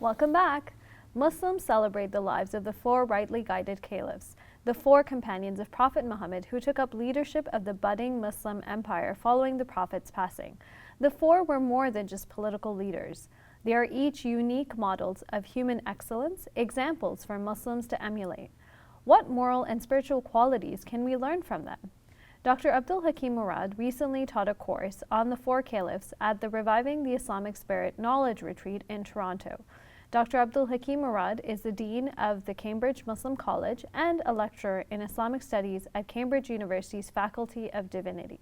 Welcome back! Muslims celebrate the lives of the four rightly guided caliphs, the four companions of Prophet Muhammad who took up leadership of the budding Muslim empire following the Prophet's passing. The four were more than just political leaders. They are each unique models of human excellence, examples for Muslims to emulate. What moral and spiritual qualities can we learn from them? Dr. Abdul Hakim Murad recently taught a course on the four caliphs at the Reviving the Islamic Spirit Knowledge Retreat in Toronto. Dr. Abdul Hakim Murad is the Dean of the Cambridge Muslim College and a lecturer in Islamic Studies at Cambridge University's Faculty of Divinity.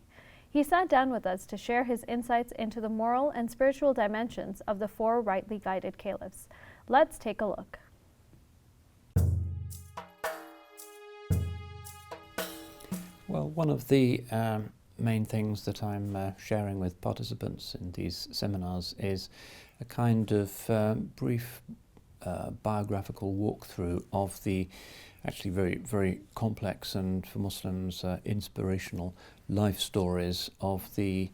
He sat down with us to share his insights into the moral and spiritual dimensions of the four rightly guided caliphs. Let's take a look. Well, one of the main things that I'm sharing with participants in these seminars is a kind of brief biographical walkthrough of the actually very complex and, for Muslims, inspirational life stories of the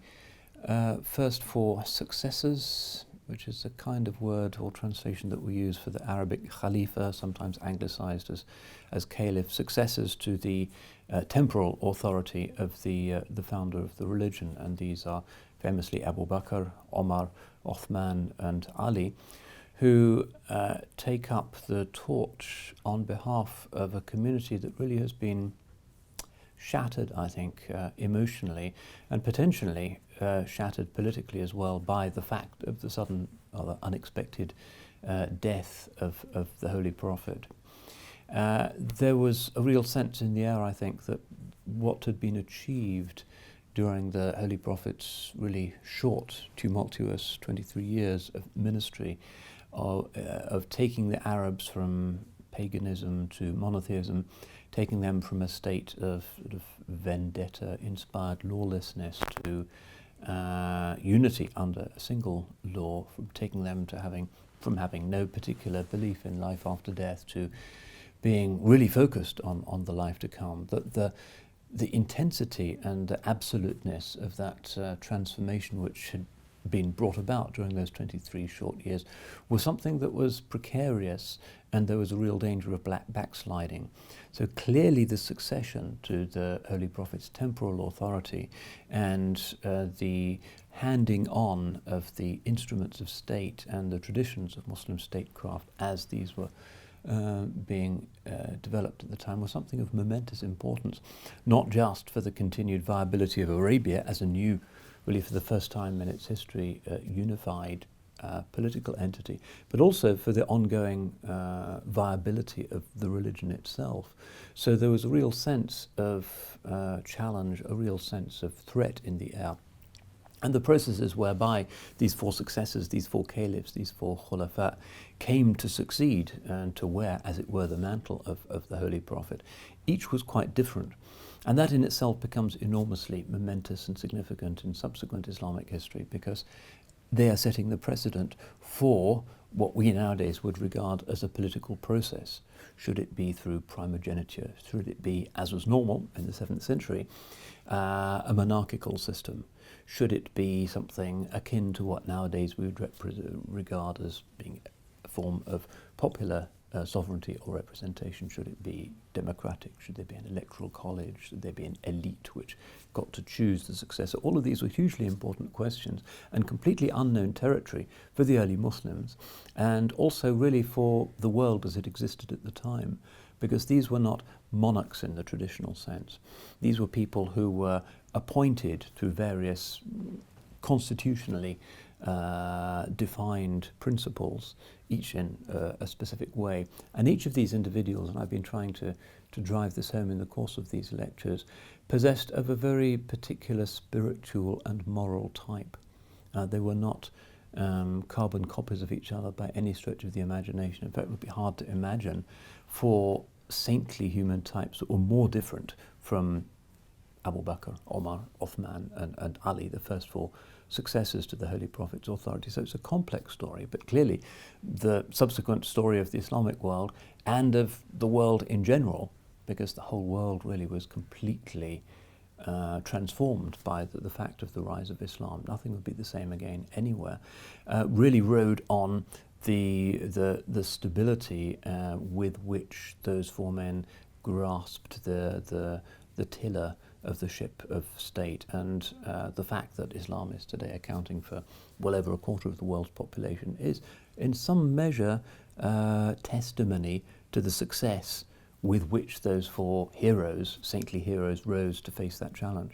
first four successors, which is a kind of word or translation that we use for the Arabic Khalifa, sometimes anglicized as caliph, successors to the temporal authority of the founder of the religion. And these are famously Abu Bakr, Omar, Uthman and Ali, who take up the torch on behalf of a community that really has been shattered, I think, emotionally, and potentially shattered politically as well by the fact of the sudden, rather unexpected death of the Holy Prophet. There was a real sense in the air, I think, that what had been achieved during the Holy Prophet's really short, tumultuous 23 years of ministry, of taking the Arabs from paganism to monotheism, taking them from a state of sort of vendetta-inspired lawlessness to unity under a single law, from taking them to having no particular belief in life after death to being really focused on the life to come. The intensity and the absoluteness of that transformation which had been brought about during those 23 short years was something that was precarious, and there was a real danger of backsliding. So clearly the succession to the Holy Prophet's temporal authority and the handing on of the instruments of state and the traditions of Muslim statecraft as these were being developed at the time was something of momentous importance, not just for the continued viability of Arabia as a new, really for the first time in its history, unified political entity, but also for the ongoing viability of the religion itself. So there was a real sense of challenge, a real sense of threat in the air. And the processes whereby these four successors, these four caliphs, these four khulafa came to succeed and to wear, as it were, the mantle of the Holy Prophet, each was quite different. And that in itself becomes enormously momentous and significant in subsequent Islamic history, because they are setting the precedent for what we nowadays would regard as a political process. Should it be through primogeniture? Should it be, as was normal in the 7th century, a monarchical system? Should it be something akin to what nowadays we would regard as being a form of popular sovereignty or representation? Should it be democratic? Should there be an electoral college? Should there be an elite which got to choose the successor? All of these were hugely important questions and completely unknown territory for the early Muslims, and also really for the world as it existed at the time, because these were not monarchs in the traditional sense. These were people who were appointed through various constitutionally defined principles, each in a specific way. And each of these individuals, and I've been trying to drive this home in the course of these lectures, possessed of a very particular spiritual and moral type. They were not carbon copies of each other by any stretch of the imagination. In fact, it would be hard to imagine four saintly human types that were more different from Abu Bakr, Omar, Uthman and Ali, the first four successors to the Holy Prophet's authority. So it's a complex story, but clearly the subsequent story of the Islamic world and of the world in general, because the whole world really was completely transformed by the fact of the rise of Islam. Nothing would be the same again anywhere. Really rode on the stability with which those four men grasped the tiller of the ship of state, and the fact that Islam is today accounting for well over a quarter of the world's population is in some measure testimony to the success with which those four heroes, saintly heroes, rose to face that challenge.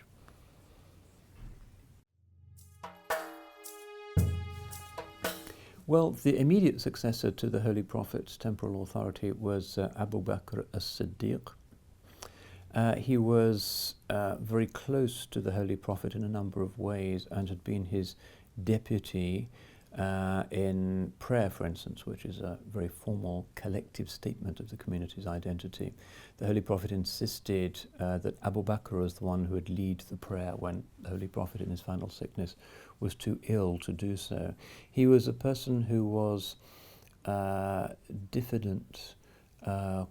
Well, the immediate successor to the Holy Prophet's temporal authority was Abu Bakr Al-Siddiq. He was very close to the Holy Prophet in a number of ways and had been his deputy in prayer, for instance, which is a very formal collective statement of the community's identity. The Holy Prophet insisted that Abu Bakr was the one who would lead the prayer when the Holy Prophet in his final sickness was too ill to do so. He was a person who was diffident,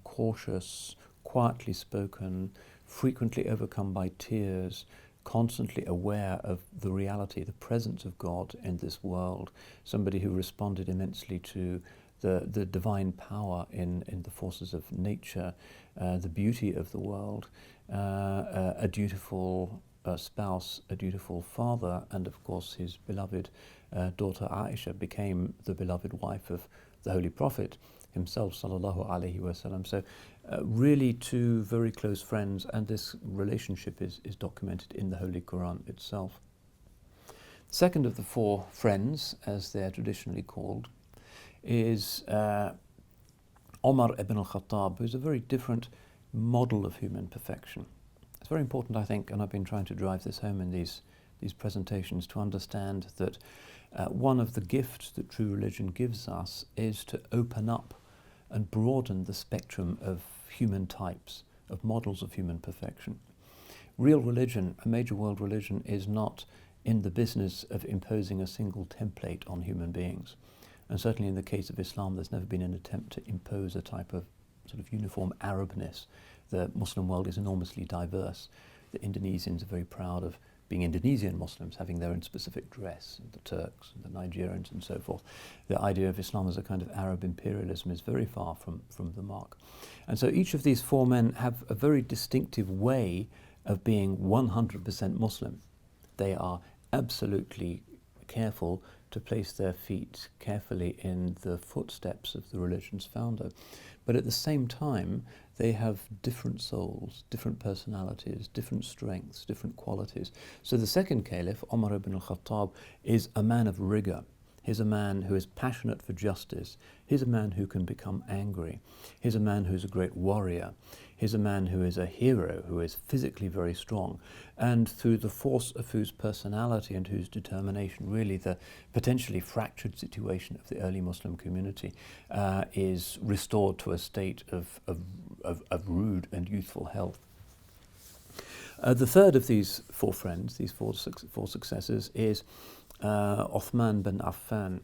cautious, quietly spoken, frequently overcome by tears, constantly aware of the reality, the presence of God in this world, somebody who responded immensely to the divine power in the forces of nature, the beauty of the world, a dutiful spouse, a dutiful father, and of course his beloved daughter Aisha became the beloved wife of the Holy Prophet himself, sallallahu alaihi wasallam. So really two very close friends, and this relationship is documented in the Holy Quran itself. The second of the four friends, as they are traditionally called, is Omar ibn al-Khattab, who's a very different model of human perfection. It's very important, I think, and I've been trying to drive this home in these presentations, to understand that one of the gifts that true religion gives us is to open up and broaden the spectrum of human types, of models of human perfection. Real religion, a major world religion, is not in the business of imposing a single template on human beings. And certainly in the case of Islam, there's never been an attempt to impose a type of sort of uniform Arabness. The Muslim world is enormously diverse. The Indonesians are very proud of being Indonesian Muslims, having their own specific dress, and the Turks and the Nigerians and so forth. The idea of Islam as a kind of Arab imperialism is very far from the mark. And so each of these four men have a very distinctive way of being 100% Muslim. They are absolutely careful to place their feet carefully in the footsteps of the religion's founder. But at the same time, they have different souls, different personalities, different strengths, different qualities. So the second caliph, Omar ibn al-Khattab, is a man of rigor. He's a man who is passionate for justice. He's a man who can become angry. He's a man who's a great warrior. He's a man who is a hero, who is physically very strong, and through the force of whose personality and whose determination, really the potentially fractured situation of the early Muslim community is restored to a state of rude and youthful health. The third of these four friends, these four successors, is Uthman bin Affan.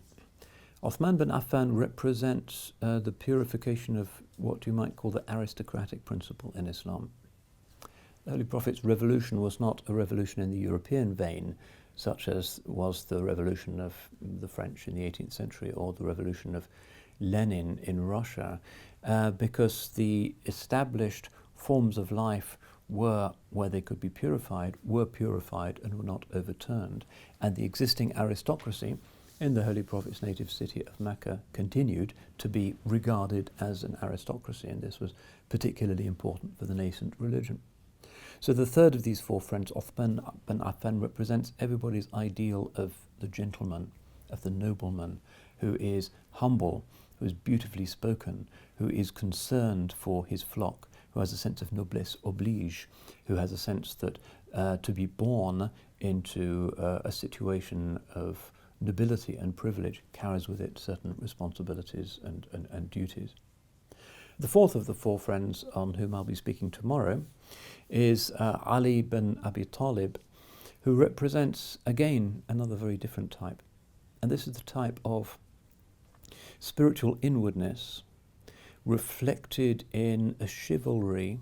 Uthman bin Affan represents the purification of what you might call the aristocratic principle in Islam. The Holy Prophet's revolution was not a revolution in the European vein, such as was the revolution of the French in the 18th century or the revolution of Lenin in Russia, because the established forms of life were, where they could be purified, were purified and were not overturned. And the existing aristocracy in the Holy Prophet's native city of Mecca continued to be regarded as an aristocracy, and this was particularly important for the nascent religion. So the third of these four friends, Uthman bin Affan, represents everybody's ideal of the gentleman, of the nobleman, who is humble, who is beautifully spoken, who is concerned for his flock, who has a sense of noblesse oblige, who has a sense that to be born into a situation of nobility and privilege carries with it certain responsibilities and duties. The fourth of the four friends on whom I'll be speaking tomorrow is Ali bin Abhitalib, who represents, again, another very different type. And this is the type of spiritual inwardness reflected in a chivalry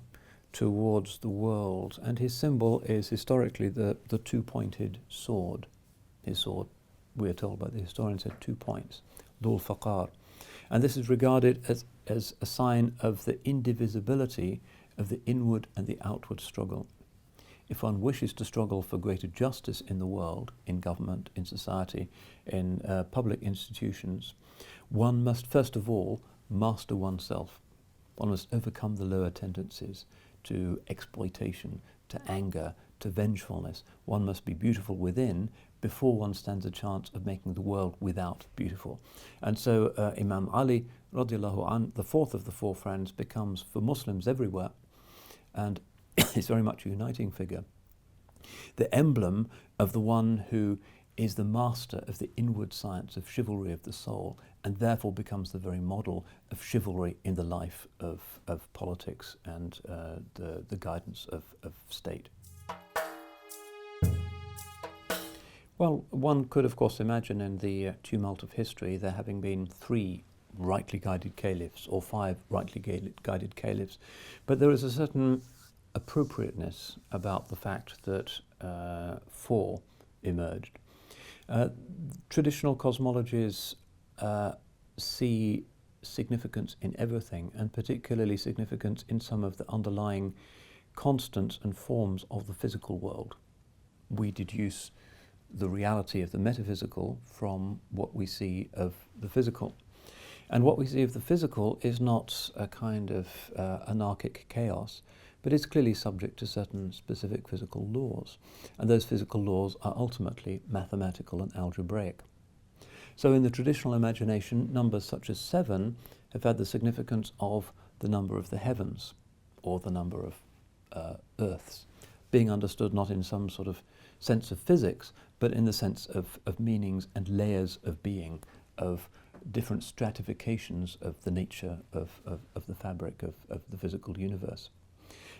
towards the world. And his symbol is historically the two-pointed sword. His sword, we are told by the historians, had 2 points, Dhul Faqar. And this is regarded as a sign of the indivisibility of the inward and the outward struggle. If one wishes to struggle for greater justice in the world, in government, in society, in public institutions, one must first of all master oneself. One must overcome the lower tendencies to exploitation, to anger, to vengefulness. One must be beautiful within before one stands a chance of making the world without beautiful. And so Imam Ali, radiallahu anh, the fourth of the four friends, becomes, for Muslims everywhere, and is very much a uniting figure, the emblem of the one who is the master of the inward science of chivalry of the soul, and therefore becomes the very model of chivalry in the life of politics and the guidance of state. Well, one could of course imagine in the tumult of history there having been 3 rightly guided caliphs or 5 rightly guided caliphs, but there is a certain appropriateness about the fact that 4 emerged. Traditional cosmologies see significance in everything, and particularly significance in some of the underlying constants and forms of the physical world. We deduce the reality of the metaphysical from what we see of the physical. And what we see of the physical is not a kind of anarchic chaos, but it's clearly subject to certain specific physical laws. And those physical laws are ultimately mathematical and algebraic. So in the traditional imagination, numbers such as 7 have had the significance of the number of the heavens, or the number of earths, being understood not in some sort of sense of physics, but in the sense of meanings and layers of being, of different stratifications of the nature of the fabric of the physical universe.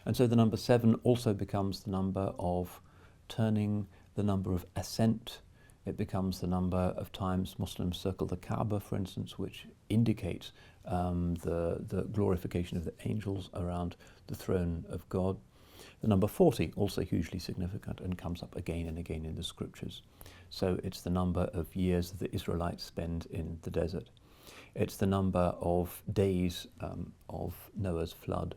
And so the number 7 also becomes the number of turning, the number of ascent. It becomes the number of times Muslims circle the Kaaba, for instance, which indicates the glorification of the angels around the throne of God. The number 40, also hugely significant, and comes up again and again in the scriptures. So it's the number of years that the Israelites spend in the desert. It's the number of days of Noah's flood.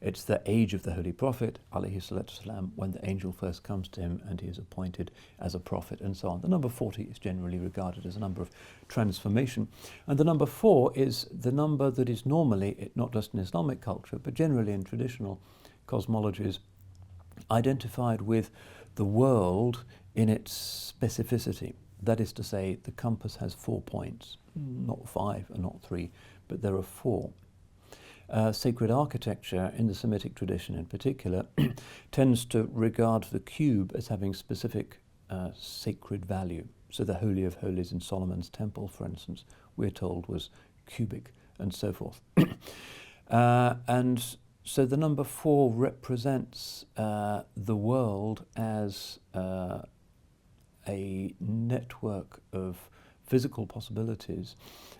It's the age of the Holy Prophet, alayhi salatu wasalam, when the angel first comes to him and he is appointed as a prophet, and so on. The number 40 is generally regarded as a number of transformation. And the number 4 is the number that is normally, not just in Islamic culture, but generally in traditional cosmologies, identified with the world in its specificity. That is to say, the compass has 4 points, not 5 and not 3, but there are 4. Sacred architecture, in the Semitic tradition in particular, tends to regard the cube as having specific sacred value. So the Holy of Holies in Solomon's temple, for instance, we're told was cubic, and so forth. And so the number 4 represents the world as a network of physical possibilities,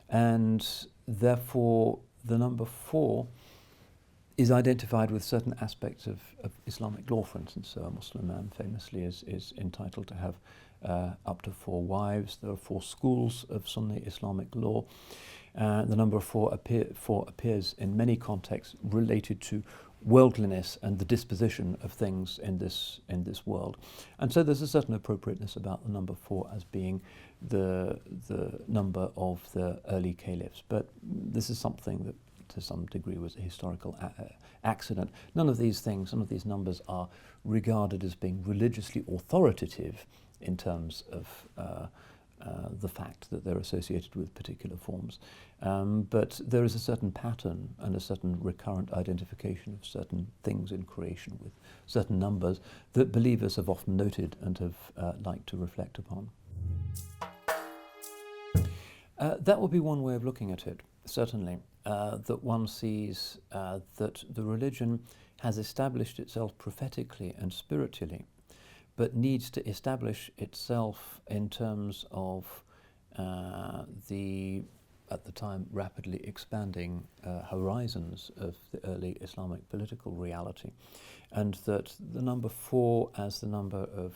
and therefore the number 4 is identified with certain aspects of Islamic law, for instance. So a Muslim man famously is entitled to have up to 4 wives. There are 4 schools of Sunni Islamic law. The number 4 appears in many contexts related to worldliness and the disposition of things in this world. And so there's a certain appropriateness about the number 4 as being the number of the early caliphs. But this is something that to some degree was a historical accident. None of these things, none of these numbers are regarded as being religiously authoritative in terms of the fact that they're associated with particular forms. But there is a certain pattern and a certain recurrent identification of certain things in creation with certain numbers that believers have often noted and have liked to reflect upon. That would be one way of looking at it, certainly, that one sees that the religion has established itself prophetically and spiritually, but needs to establish itself in terms of the, at the time, rapidly expanding horizons of the early Islamic political reality. And that the number 4 as the number of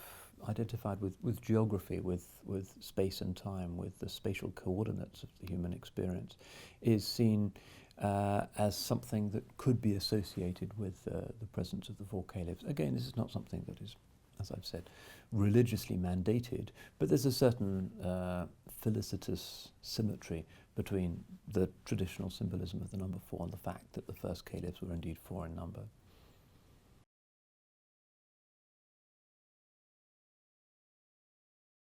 identified with geography, with space and time, with the spatial coordinates of the human experience, is seen as something that could be associated with the presence of the four caliphs. Again, this is not something that is, as I've said, religiously mandated, but there's a certain felicitous symmetry between the traditional symbolism of the number four and the fact that the first caliphs were indeed four in number.